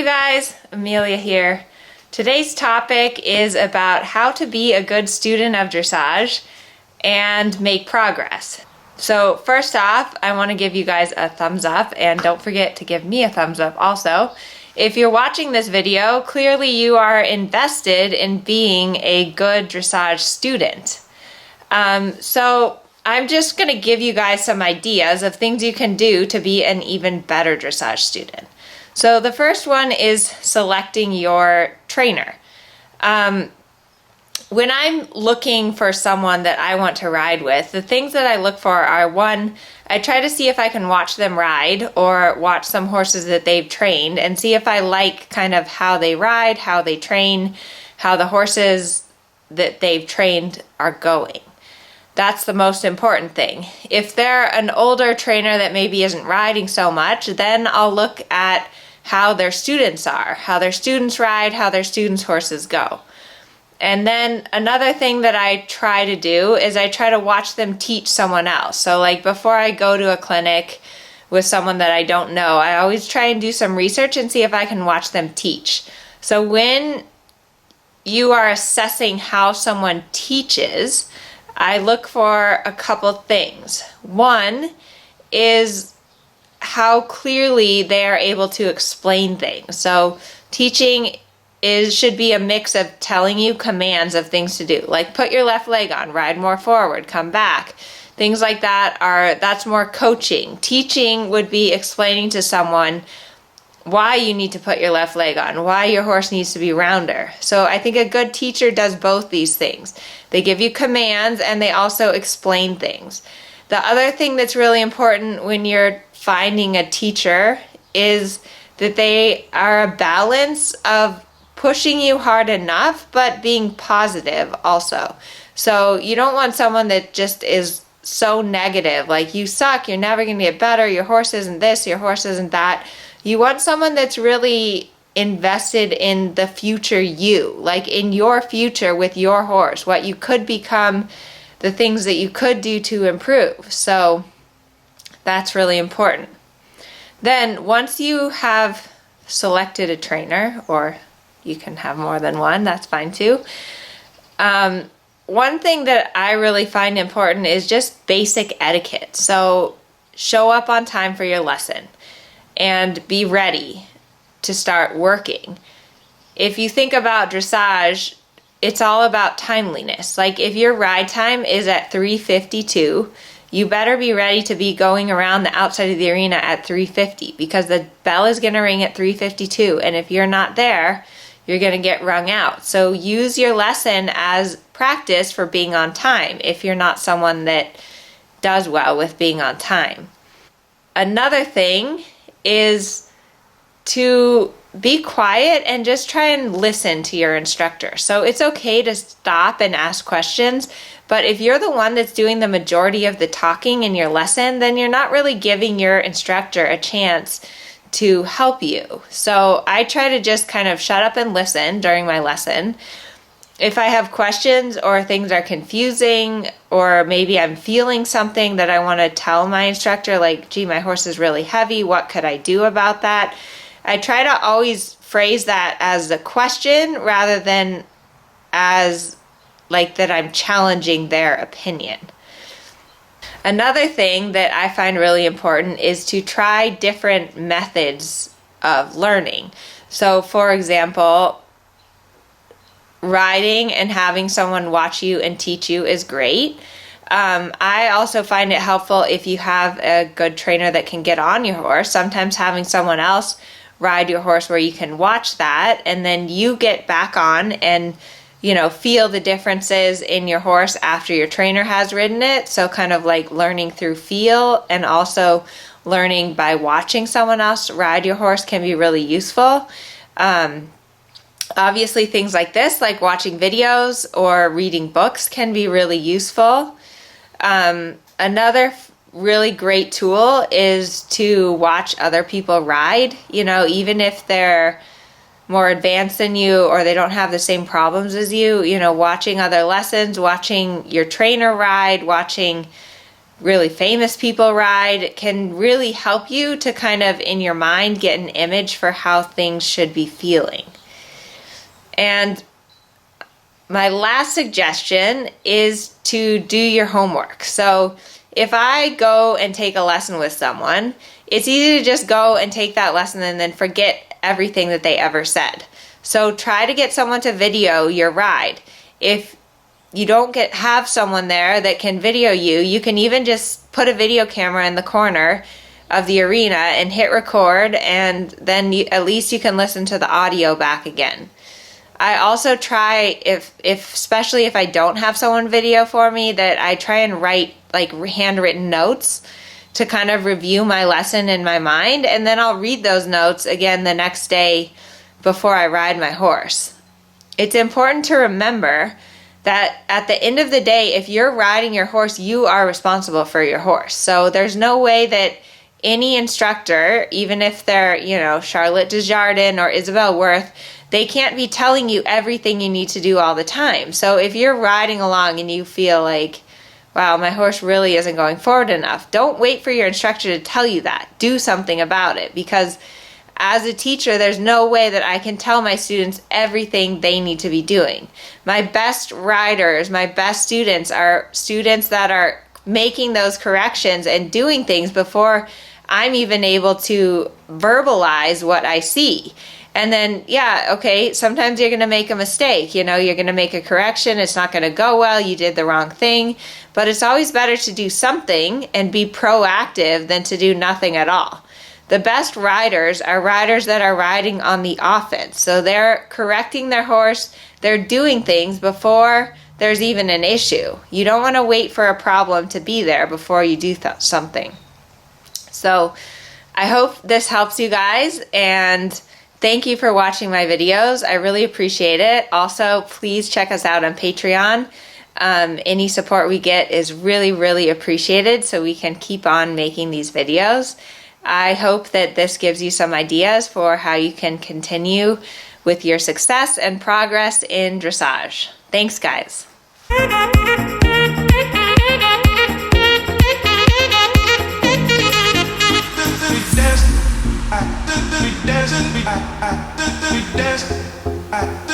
guys, Amelia here. Today's topic is about how to be a good student of dressage and make progress. So first off, I want to give you guys a thumbs up, and don't forget to give me a thumbs up also. If you're watching this video, clearly you are invested in being a good dressage student. So I'm just going to give you guys some ideas of things you can do to be an even better dressage student. So the first one is selecting your trainer. When I'm looking for someone that I want to ride with, the things that I look for are, one, I try to see if I can watch them ride or watch some horses that they've trained and see if I like kind of how they ride, how they train, how the horses that they've trained are going. That's the most important thing. If they're an older trainer that maybe isn't riding so much, then I'll look at how their students are, how their students ride, how their students' horses go. And then another thing that I try to do is I try to watch them teach someone else. So like before I go to a clinic with someone that I don't know, I always try and do some research and see if I can watch them teach. So when you are assessing how someone teaches, I look for a couple things. One is how clearly they are able to explain things. So teaching should be a mix of telling you commands of things to do, like put your left leg on, ride more forward, come back. Things like that that's more coaching. Teaching would be explaining to someone why you need to put your left leg on, why your horse needs to be rounder. So I think a good teacher does both these things. They give you commands and they also explain things. The other thing that's really important when you're finding a teacher is that they are a balance of pushing you hard enough, but being positive also. So you don't want someone that just is so negative, like you suck, you're never going to get better, your horse isn't this, your horse isn't that. You want someone that's really invested in the future you, like in your future with your horse, what you could become, the things that you could do to improve. So that's really important. Then once you have selected a trainer, or you can have more than one, that's fine too. One thing that I really find important is just basic etiquette. So show up on time for your lesson and be ready to start working. If you think about dressage, it's all about timeliness. Like if your ride time is at 3:52, you better be ready to be going around the outside of the arena at 3:50, because the bell is going to ring at 3:52, and if you're not there, you're going to get rung out. So use your lesson as practice for being on time if you're not someone that does well with being on time. Another thing is to be quiet and just try and listen to your instructor. So it's okay to stop and ask questions, but if you're the one that's doing the majority of the talking in your lesson, then you're not really giving your instructor a chance to help you. So I try to just kind of shut up and listen during my lesson. If I have questions or things are confusing, or maybe I'm feeling something that I want to tell my instructor, like, gee, my horse is really heavy, what could I do about that? I try to always phrase that as a question rather than as like that I'm challenging their opinion. Another thing that I find really important is to try different methods of learning. So for example, riding and having someone watch you and teach you is great. I also find it helpful if you have a good trainer that can get on your horse. Sometimes having someone else ride your horse where you can watch that, and then you get back on and feel the differences in your horse after your trainer has ridden it. So kind of like learning through feel, and also learning by watching someone else ride your horse can be really useful. Obviously things like this, like watching videos or reading books, can be really useful. Another really great tool is to watch other people ride, even if they're more advanced than you or they don't have the same problems as you, watching other lessons, watching your trainer ride, watching really famous people ride. It can really help you to kind of, in your mind, get an image for how things should be feeling. And my last suggestion is to do your homework. So if I go and take a lesson with someone, it's easy to just go and take that lesson and then forget everything that they ever said. So try to get someone to video your ride. If you don't have someone there that can video you, you can even just put a video camera in the corner of the arena and hit record, and then at least you can listen to the audio back again. I also try, especially if I don't have someone video for me, that I try and write like handwritten notes to kind of review my lesson in my mind, and then I'll read those notes again the next day before I ride my horse. It's important to remember that at the end of the day, if you're riding your horse, you are responsible for your horse. So there's no way that any instructor, even if they're, Charlotte Desjardins or Isabel Worth, they can't be telling you everything you need to do all the time. So if you're riding along and you feel like, wow, my horse really isn't going forward enough, don't wait for your instructor to tell you that. Do something about it, because as a teacher, there's no way that I can tell my students everything they need to be doing. My best riders, my best students are students that are making those corrections and doing things before I'm even able to verbalize what I see. And then, sometimes you're going to make a mistake. You're going to make a correction. It's not going to go well. You did the wrong thing. But it's always better to do something and be proactive than to do nothing at all. The best riders are riders that are riding on the offense. So they're correcting their horse. They're doing things before there's even an issue. You don't want to wait for a problem to be there before you do something. So I hope this helps you guys, and thank you for watching my videos. I really appreciate it. Also, please check us out on Patreon. Any support we get is really, really appreciated, so we can keep on making these videos. I hope that this gives you some ideas for how you can continue with your success and progress in dressage. Thanks, guys. We dance.